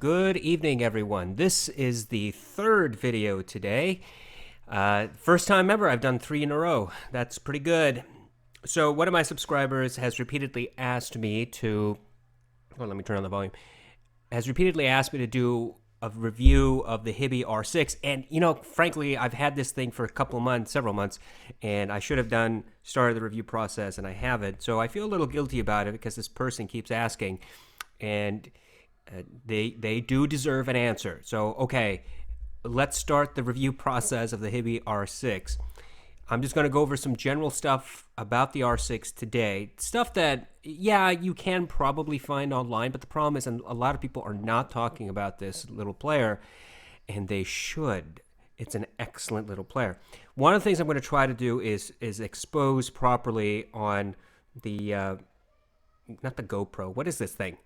Good evening, everyone. This is the third video today. First time ever, I've done 3 in a row. That's pretty good. So one of my subscribers has repeatedly asked me to, let me turn on the volume, has repeatedly asked me to do a review of the Hiby R6. And, frankly, I've had this thing for a couple of months, several months, and I should have started the review process, and I haven't. So I feel a little guilty about it because this person keeps asking, and they do deserve an answer. So, okay, let's start the review process of the Hiby R6. I'm just going to go over some general stuff about the R6 today. Stuff that, yeah, you can probably find online, but the problem is a lot of people are not talking about this little player, and they should. It's an excellent little player. One of the things I'm going to try to do is expose properly on the, not the GoPro, what is this thing?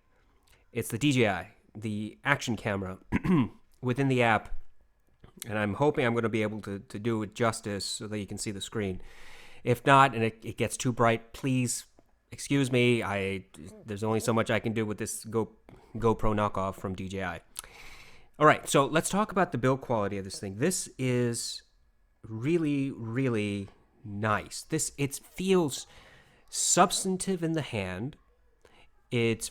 It's the DJI, the action camera within the app. And I'm hoping I'm going to be able to do it justice so that you can see the screen. If not, and it gets too bright, please excuse me. There's only so much I can do with this GoPro knockoff from DJI. All right, so let's talk about the build quality of this thing. This is really, really nice. It feels substantive in the hand. It's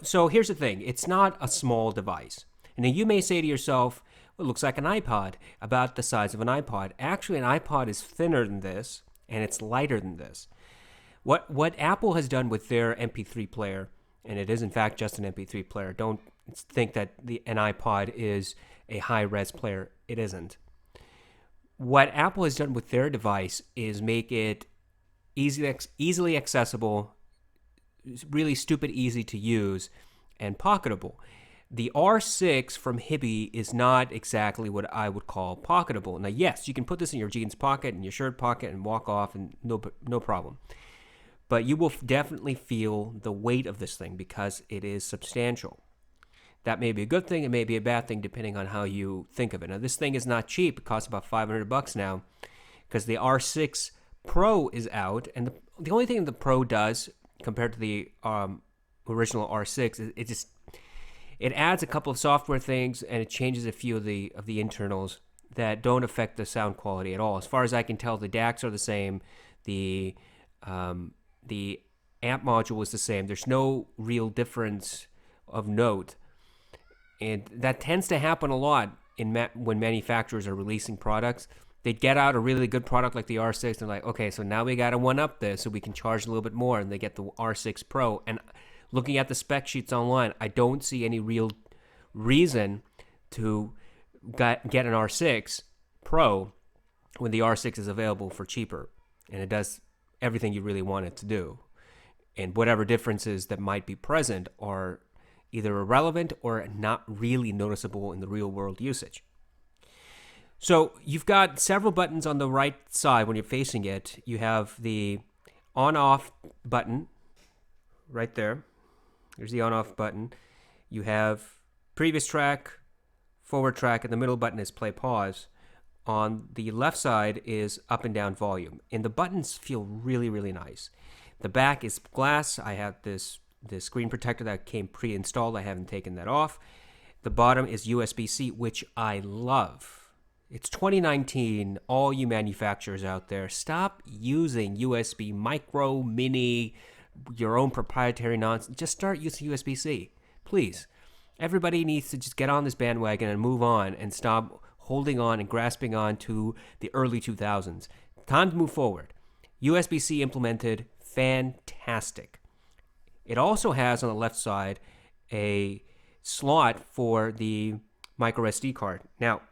so here's the thing. It's not a small device. And then you may say to yourself, well, it looks like an iPod, about the size of an iPod. Actually, an iPod is thinner than this, and it's lighter than this. What Apple has done with their MP3 player, and it is in fact just an MP3 player. Don't think that an iPod is a high-res player. It isn't. What Apple has done with their device is make it easily accessible, really stupid easy to use, and pocketable. The R6 from Hiby is not exactly what I would call pocketable. Now, yes, you can put this in your jeans pocket and your shirt pocket and walk off, and no problem. But you will definitely feel the weight of this thing because it is substantial. That may be a good thing, it may be a bad thing, depending on how you think of it. Now, this thing is not cheap. It costs about $500 now because the R6 Pro is out, and the only thing the Pro does compared to the original R6 is it adds a couple of software things, and it changes a few of the internals that don't affect the sound quality at all. As far as I can tell, the DACs are the same. The amp module is the same. There's no real difference of note. And that tends to happen a lot when manufacturers are releasing products. They get out a really good product like the R6, and they're like, okay, so now we got to one-up this so we can charge a little bit more, and they get the R6 Pro. And looking at the spec sheets online, I don't see any real reason to get an R6 Pro when the R6 is available for cheaper, and it does everything you really want it to do. And whatever differences that might be present are either irrelevant or not really noticeable in the real-world usage. So you've got several buttons on the right side when you're facing it. You have the on-off button right there. There's the on-off button. You have previous track, forward track, and the middle button is play pause. On the left side is up and down volume. And the buttons feel really, really nice. The back is glass. I have this screen protector that came pre-installed. I haven't taken that off. The bottom is USB-C, which I love. It's 2019, all you manufacturers out there, stop using USB micro, mini, your own proprietary nonsense. Just start using USB-C, please. Everybody needs to just get on this bandwagon and move on and stop holding on and grasping on to the early 2000s. Time to move forward. USB-C implemented, fantastic. It also has on the left side a slot for the micro SD card. Now,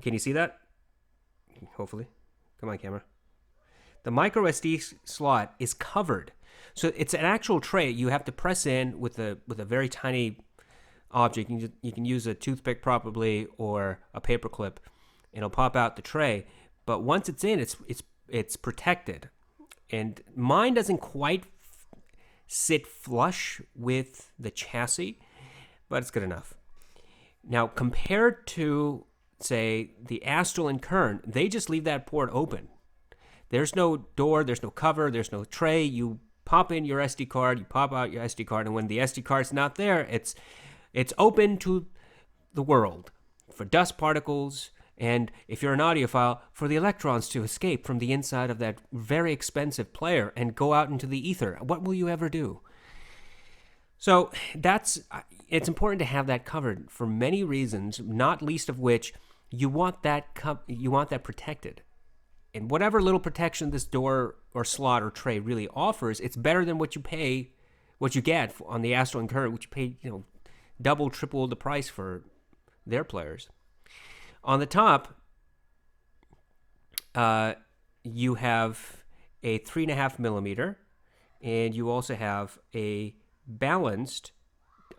can you see that? Hopefully. Come on, camera. The micro SD slot is covered. So it's an actual tray you have to press in with a very tiny object. You can use a toothpick probably or a paper clip, and it'll pop out the tray. But once it's in, it's protected. And mine doesn't quite sit flush with the chassis, but it's good enough. Now, compared to, say, the Astral and Kern, they just leave that port open. There's no door, there's no cover, there's no tray. You pop in your SD card, you pop out your SD card, and when the SD card's not there, it's It's open to the world for dust particles, and if you're an audiophile, for the electrons to escape from the inside of that very expensive player and go out into the ether. What will you ever do? So it's important to have that covered for many reasons, not least of which you want that protected. And whatever little protection this door or slot or tray really offers, it's better than what you get on the Astro and Current, which you pay, double, triple the price for their players. On the top, you have a 3.5 millimeter, and you also have a balanced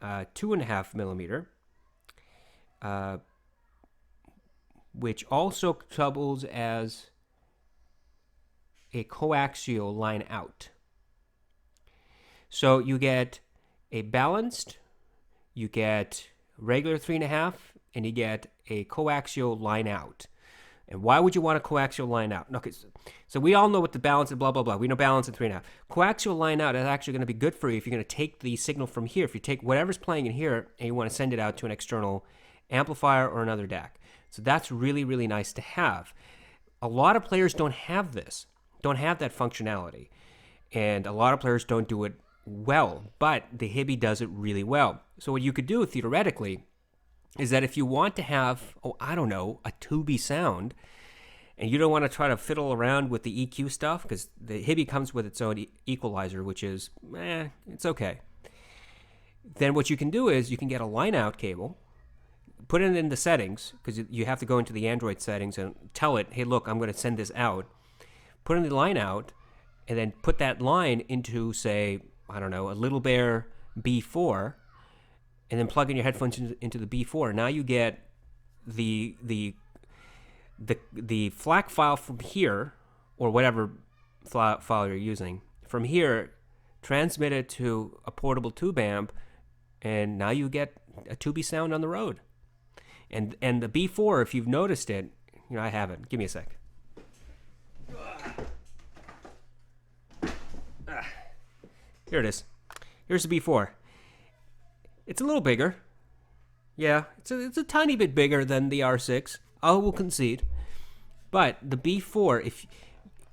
2.5 millimeter, which also doubles as a coaxial line out. So you get a balanced, you get regular 3.5, and you get a coaxial line out. And why would you want a coaxial line out? Okay, so we all know what the balance and blah, blah, blah. We know balance and 3.5. Coaxial line out is actually going to be good for you if you're going to take the signal from here. If you take whatever's playing in here and you want to send it out to an external amplifier or another DAC. So that's really, really nice to have. A lot of players don't have this, don't have that functionality. And a lot of players don't do it well, but the Hiby does it really well. So what you could do theoretically is that if you want to have, a tubey sound, and you don't want to try to fiddle around with the EQ stuff, because the Hiby comes with its own equalizer, which is, it's okay. Then what you can do is you can get a line-out cable, put it in the settings, because you have to go into the Android settings and tell it, hey, look, I'm going to send this out. Put in the line out, and then put that line into, say, a Little Bear B4, and then plug in your headphones into the B4. Now you get the FLAC file from here, or whatever file you're using, from here, transmit it to a portable tube amp, and now you get a tubey sound on the road. And the B4, if you've noticed it, I haven't. Give me a sec. Here it is. Here's the B4. It's a little bigger. Yeah, it's a tiny bit bigger than the R6. I will concede. But the B4, if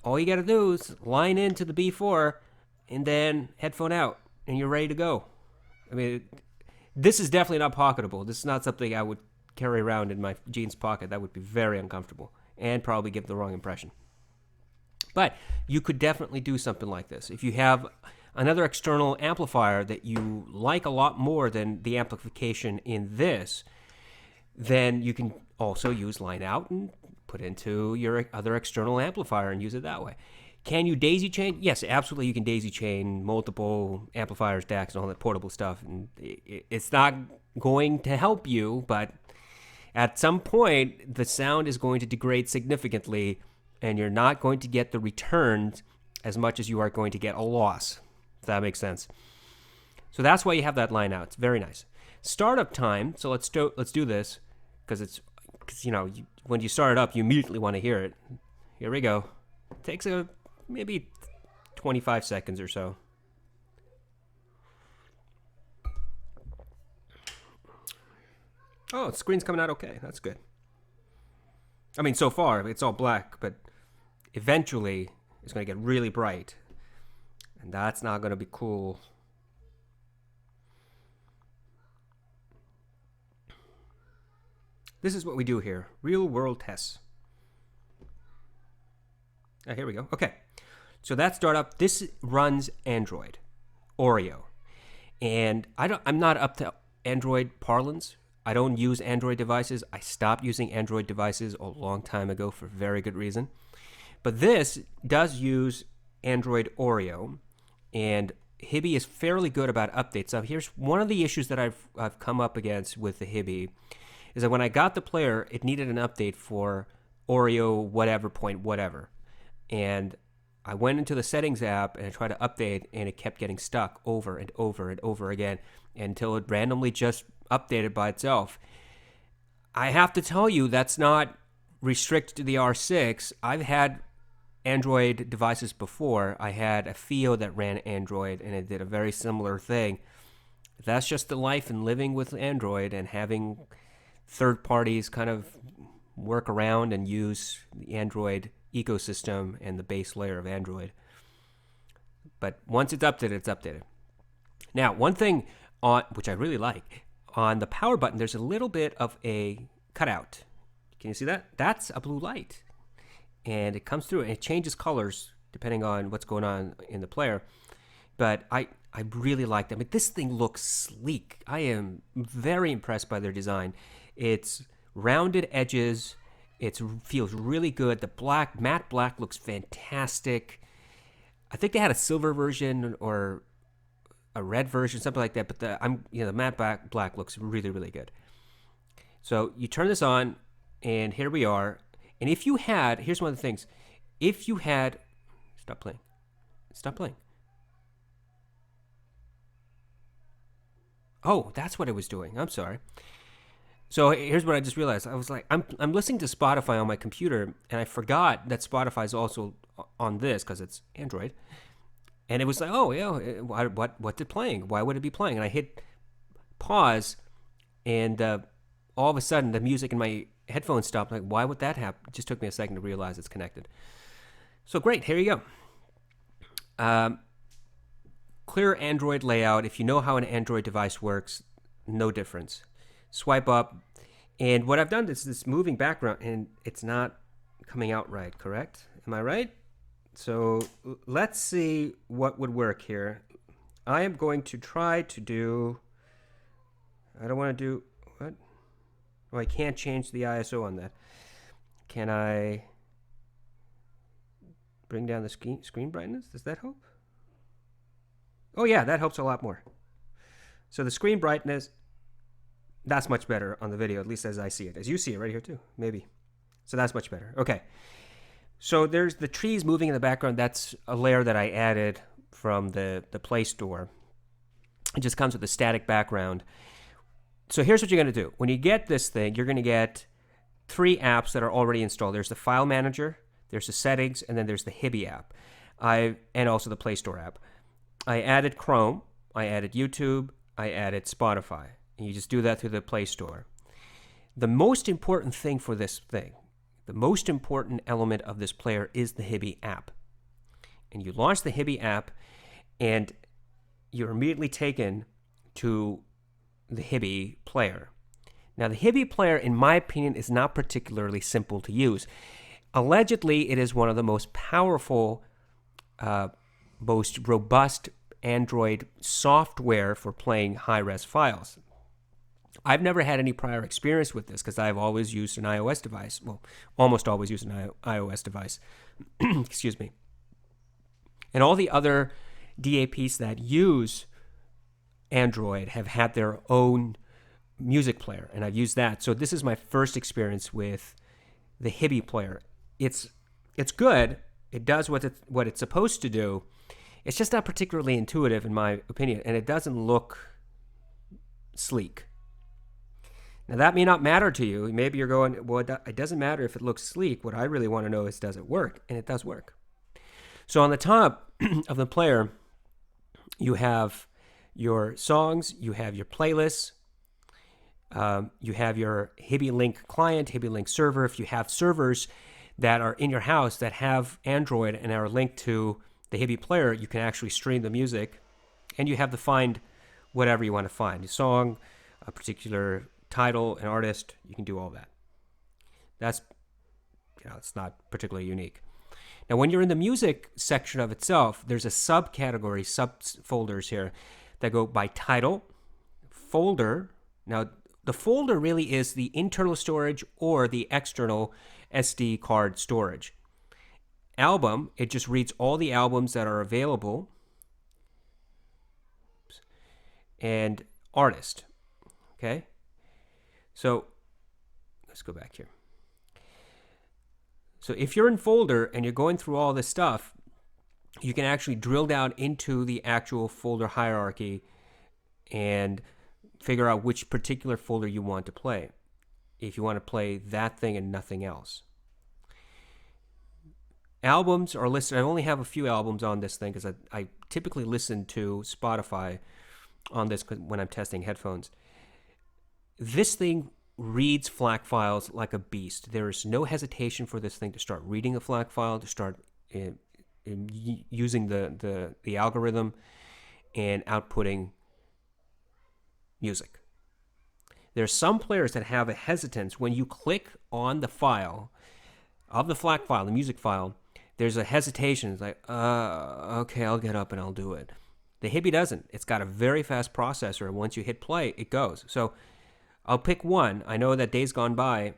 all you got to do is line into the B4 and then headphone out, and you're ready to go. I mean, this is definitely not pocketable. This is not something I would carry around in my jeans pocket. That would be very uncomfortable and probably give the wrong impression. But you could definitely do something like this. If you have another external amplifier that you like a lot more than the amplification in this, then you can also use line out and put into your other external amplifier and use it that way. Can you daisy chain? Yes, absolutely. You can daisy chain multiple amplifiers, DACs, and all that portable stuff. And it's not going to help you, but at some point, the sound is going to degrade significantly, and you're not going to get the returns as much as you are going to get a loss, if that makes sense. So that's why you have that line out. It's very nice. Startup time. So let's do this, because when you start it up, you immediately want to hear it. Here we go. It takes maybe 25 seconds or so. Oh, the screen's coming out okay. That's good. I mean, so far, it's all black, but eventually it's going to get really bright. And that's not going to be cool. This is what we do here. Real world tests. Oh, here we go. Okay. So that startup, this runs Android, Oreo. And I'm not up to Android parlance. I don't use Android devices. I stopped using Android devices a long time ago for very good reason. But this does use Android Oreo, and Hiby is fairly good about updates. Now, here's one of the issues that I've come up against with the Hiby, is that when I got the player, it needed an update for Oreo whatever point whatever. And I went into the settings app and I tried to update, and it kept getting stuck over and over and over again until it randomly just updated by itself. I have to tell you, that's not restricted to the R6. I've had Android devices before. I had a Fio that ran Android, and it did a very similar thing. that's just the life and living with Android and having third parties kind of work around and use the Android ecosystem and the base layer of Android. But once it's updated, it's updated. Now, one thing on which I really like, on the power button, there's a little bit of a cutout. Can you see that? That's a blue light. And it comes through and it changes colors depending on what's going on in the player. But I really like them. This thing looks sleek. I am very impressed by their design. It's rounded edges. It feels really good. The matte black looks fantastic. I think they had a silver version or a red version, something like that. But the matte black looks really, really good. So you turn this on, and here we are. And if you had, here's one of the things. If you had, stop playing. Oh, that's what it was doing. I'm sorry. So here's what I just realized. I was like, I'm listening to Spotify on my computer, and I forgot that Spotify is also on this because it's Android. And it was like, oh yeah, what's it playing? Why would it be playing? And I hit pause, and all of a sudden the music in my headphones stopped. Like, why would that happen? It just took me a second to realize it's connected. So great, here you go. Clear Android layout. If you know how an Android device works, no difference. Swipe up, and what I've done is this moving background, and it's not coming out right, correct? Am I right? So let's see what would work here. I am going to try to do, I don't want to do, what? Oh, I can't change the ISO on that. Can I bring down the screen brightness? Does that help? Oh yeah, that helps a lot more. So the screen brightness, that's much better on the video, at least as I see it. As you see it right here too, maybe. So that's much better. Okay. So there's the trees moving in the background. That's a layer that I added from the Play Store. It just comes with a static background. So here's what you're going to do. When you get this thing, you're going to get 3 apps that are already installed. There's the File Manager, there's the Settings, and then there's the Hiby app, and also the Play Store app. I added Chrome, I added YouTube, I added Spotify. And you just do that through the Play Store. The most important thing for this thing, the most important element of this player is the Hiby app. And you launch the Hiby app, and you're immediately taken to the Hiby player. Now, the Hiby player, in my opinion, is not particularly simple to use. Allegedly, it is one of the most powerful, most robust Android software for playing high-res files. I've never had any prior experience with this because I've always used an iOS device. Well, almost always used an iOS device. Excuse me. And all the other DAPs that use Android have had their own music player, and I've used that. So this is my first experience with the Hiby player. It's good. It does what it's supposed to do. It's just not particularly intuitive, in my opinion, and it doesn't look sleek. Now, that may not matter to you. Maybe you're going, well, it doesn't matter if it looks sleek. What I really want to know is, does it work? And it does work. So on the top of the player, you have your songs, you have your playlists, you have your Hiby Link client, Hiby Link server. If you have servers that are in your house that have Android and are linked to the Hiby player, you can actually stream the music, and you have to find whatever you want to find. A song, a particular title, an artist, you can do all that. That's, it's not particularly unique. Now, when you're in the music section of itself, there's a subcategory, subfolders here that go by title, folder. Now, the folder really is the internal storage or the external SD card storage. Album, it just reads all the albums that are available. And artist, okay? So let's go back here. So if you're in folder and you're going through all this stuff, you can actually drill down into the actual folder hierarchy and figure out which particular folder you want to play. If you want to play that thing and nothing else. Albums are listed. I only have a few albums on this thing because I typically listen to Spotify on this when I'm testing headphones. This thing reads FLAC files like a beast. There is no hesitation for this thing to start reading a FLAC file, to start using the algorithm and outputting music. There's some players that have a hesitance when you click on the file of the FLAC file, the music file. There's a hesitation. It's like, okay, I'll get up and I'll do it. The Hiby doesn't. It's got a very fast processor, and once you hit play, it goes. So I'll pick one. I know that Days Gone By,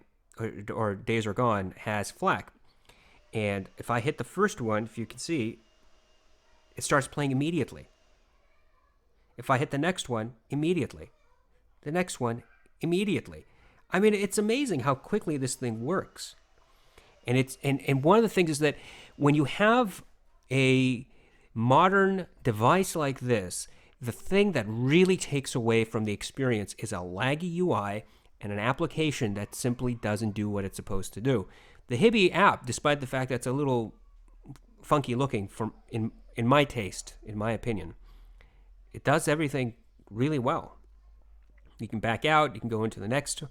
or Days Are Gone, has FLAC. And if I hit the first one, if you can see, it starts playing immediately. If I hit the next one, immediately. The next one, immediately. I mean, it's amazing how quickly this thing works. And it's and one of the things is that when you have a modern device like this, the thing that really takes away from the experience is a laggy UI and an application that simply doesn't do what it's supposed to do. The Hiby app, despite the fact that it's a little funky looking in my taste, in my opinion, it does everything really well. You can back out, you can go into the next,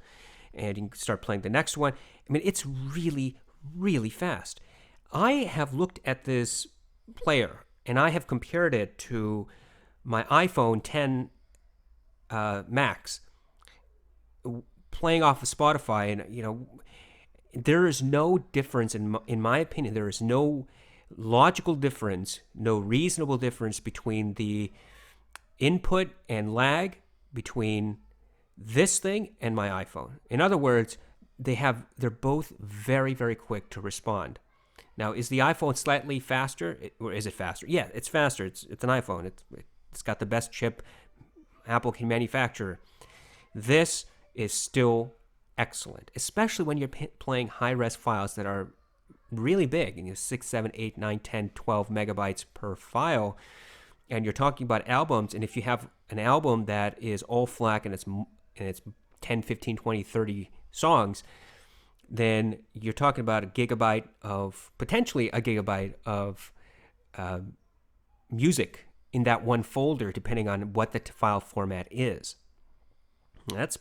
and you can start playing the next one. I mean, it's really, really fast. I have looked at this player, and I have compared it to my iPhone 10 Max, playing off of Spotify, and there is no difference in my opinion. There is no logical difference, no reasonable difference between the input and lag between this thing and my iPhone. In other words, they're both very, very quick to respond. Now, is the iPhone slightly faster, or is it faster? Yeah, it's faster. It's an iPhone. It's got the best chip Apple can manufacture. This is still excellent, especially when you're playing high-res files that are really big, 6, 7, 8, 9, 10, 12 megabytes per file, and you're talking about albums. And if you have an album that is all FLAC and it's 10, 15, 20, 30 songs, then you're talking about potentially a gigabyte of music in that one folder, depending on what the file format is. That's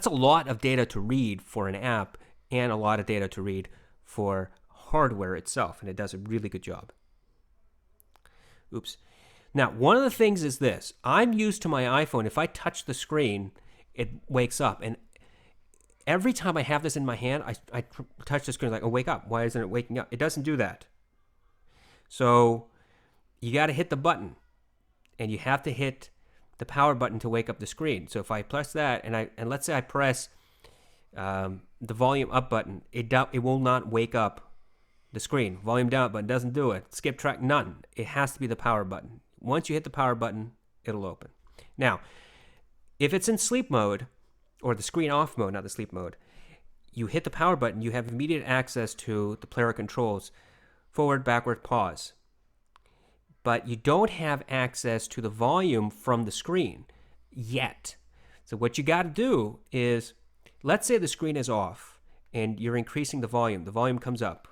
a lot of data to read for an app, and a lot of data to read for hardware itself, and it does a really good job. Oops. Now, one of the things is this. I'm used to my iPhone. If I touch the screen, it wakes up, and every time I have this in my hand, I touch the screen like, oh, wake up. Why isn't it waking up? It doesn't do that. So you got to hit the button, and you have to hit the power button to wake up the screen. So if I press that, and let's say I press the volume up button, it will not wake up the screen. Volume down button doesn't do it. Skip track, none. It has to be the power button. Once you hit the power button, it'll open. Now, if it's in sleep mode, or the screen off mode, not the sleep mode, you hit the power button, you have immediate access to the player controls, forward, backward, pause. But you don't have access to the volume from the screen yet. So what you got to do is, let's say the screen is off and you're increasing the volume. The volume comes up,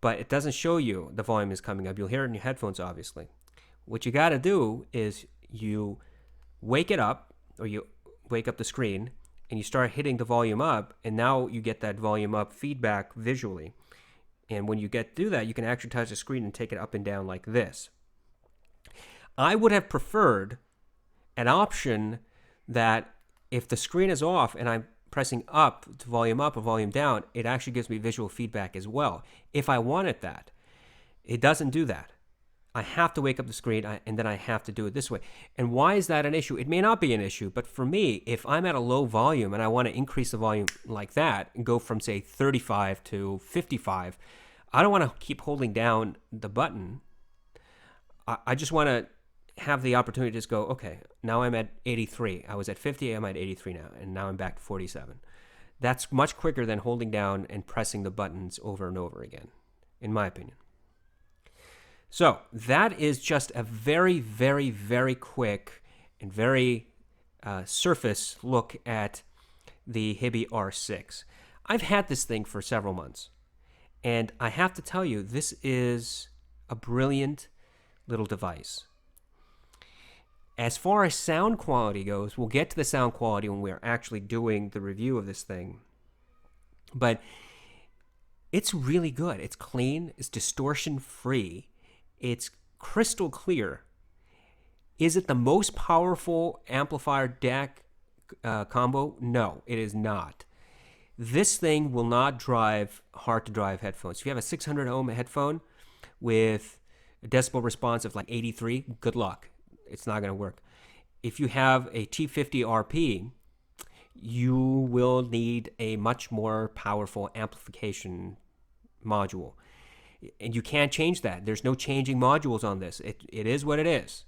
but it doesn't show you the volume is coming up. You'll hear it in your headphones, obviously. What you got to do is you wake it up, or you wake up the screen, and you start hitting the volume up, and now you get that volume up feedback visually. And when you do that, you can actually touch the screen and take it up and down like this. I would have preferred an option that if the screen is off and I'm pressing up to volume up or volume down, it actually gives me visual feedback as well. If I wanted that, it doesn't do that. I have to wake up the screen, and then I have to do it this way. And why is that an issue? It may not be an issue, but for me, if I'm at a low volume and I want to increase the volume like that and go from, say, 35 to 55, I don't want to keep holding down the button. I just want to have the opportunity to just go, okay, now I'm at 83. I was at 50, I'm at 83 now, and now I'm back to 47. That's much quicker than holding down and pressing the buttons over and over again, in my opinion. So that is just a very, very, very quick and very surface look at the Hiby R6. I've had this thing for several months, and I have to tell you, this is a brilliant little device. As far as sound quality goes, we'll get to the sound quality when we're actually doing the review of this thing. But it's really good. It's clean. It's distortion-free. It's crystal clear. Is it the most powerful amplifier DAC combo? No, it is not. This thing will not drive hard-to-drive headphones. If you have a 600 ohm headphone with a decibel response of like 83, good luck. It's not going to work. If you have a T50RP, you will need a much more powerful amplification module. And you can't change that. There's no changing modules on this. It is what it is.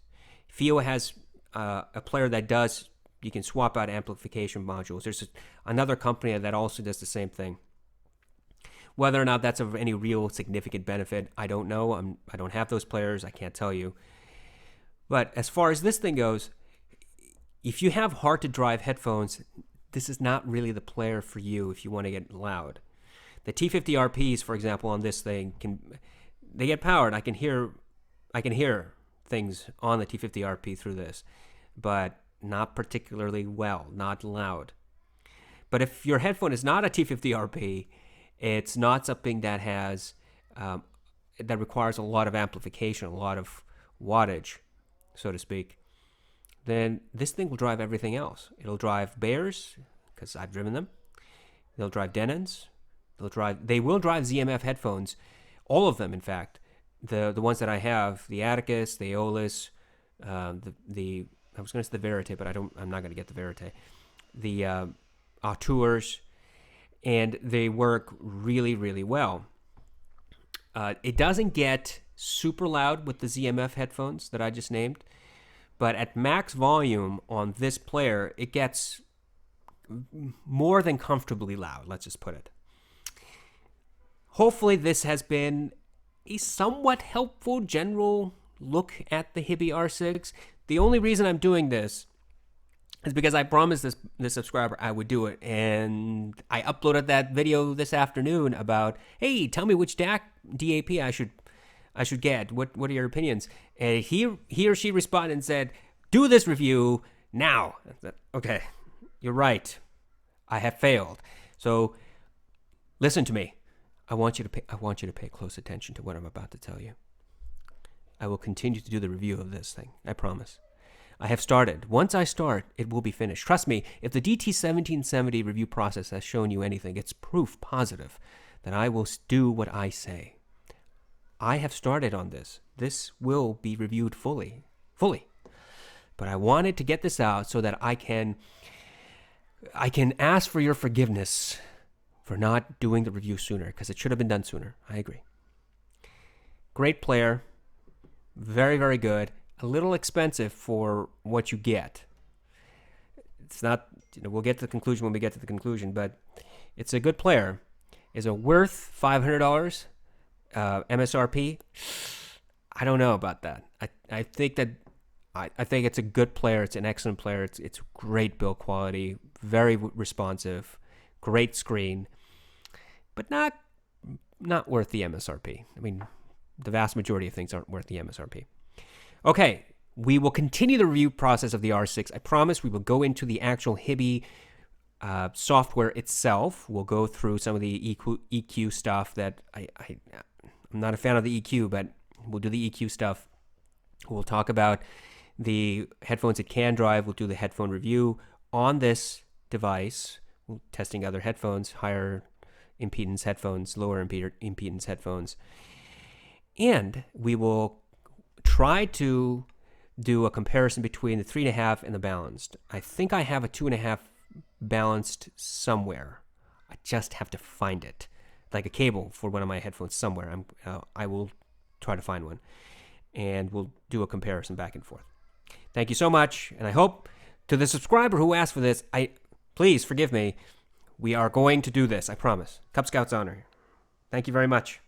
FIO has a player that does, you can swap out amplification modules. There's another company that also does the same thing. Whether or not that's of any real significant benefit, I don't know. I don't have those players. I can't tell you. But as far as this thing goes, if you have hard-to-drive headphones, this is not really the player for you if you want to get loud. The T50RPs, for example, on this thing, they get powered. I can hear things on the T50RP through this, but not particularly well, not loud. But if your headphone is not a T50RP, it's not something that has that requires a lot of amplification, a lot of wattage, so to speak, then this thing will drive everything else. It'll drive Bears, because I've driven them. They'll drive Denons. They will drive ZMF headphones, all of them, in fact. The ones that I have, the Atticus, the Aeolus, I was going to say the Verite, but I'm not going to get the Verite. The Auteurs, and they work really, really well. It doesn't get super loud with the ZMF headphones that I just named, but at max volume on this player, it gets more than comfortably loud, let's just put it. Hopefully this has been a somewhat helpful general look at the Hiby R6. The only reason I'm doing this is because I promised this subscriber I would do it, and I uploaded that video this afternoon about, hey, tell me which DAC I should get. What are your opinions? And he or she responded and said, do this review now. I said, okay, you're right. I have failed. So listen to me. I want you to pay close attention to what I'm about to tell you. I will continue to do the review of this thing. I promise. I have started. Once I start, it will be finished. Trust me, if the DT1770 review process has shown you anything, it's proof positive that I will do what I say. I have started on this. This will be reviewed fully. But I wanted to get this out so that I can ask for your forgiveness for not doing the review sooner, because it should have been done sooner. I agree. Great player. Very, very good. A little expensive for what you get. It's not, we'll get to the conclusion when we get to the conclusion, but it's a good player. Is it worth $500 MSRP? I don't know about that. I think it's a good player. It's an excellent player. It's great build quality, very responsive, great screen, but not worth the MSRP. I mean, the vast majority of things aren't worth the MSRP. Okay, we will continue the review process of the R6. I promise we will go into the actual Hiby software itself. We'll go through some of the EQ stuff that I'm not a fan of the EQ, but we'll do the EQ stuff. We'll talk about the headphones it can drive. We'll do the headphone review on this device. We're testing other headphones, higher impedance headphones, lower impedance headphones. And we will try to do a comparison between the 3.5 and the balanced. I think I have a 2.5 balanced somewhere. I just have to find it, like a cable for one of my headphones somewhere. I will try to find one, and we'll do a comparison back and forth. Thank you so much, and I hope to the subscriber who asked for this, please forgive me. We are going to do this, I promise. Cub Scouts honor. Thank you very much.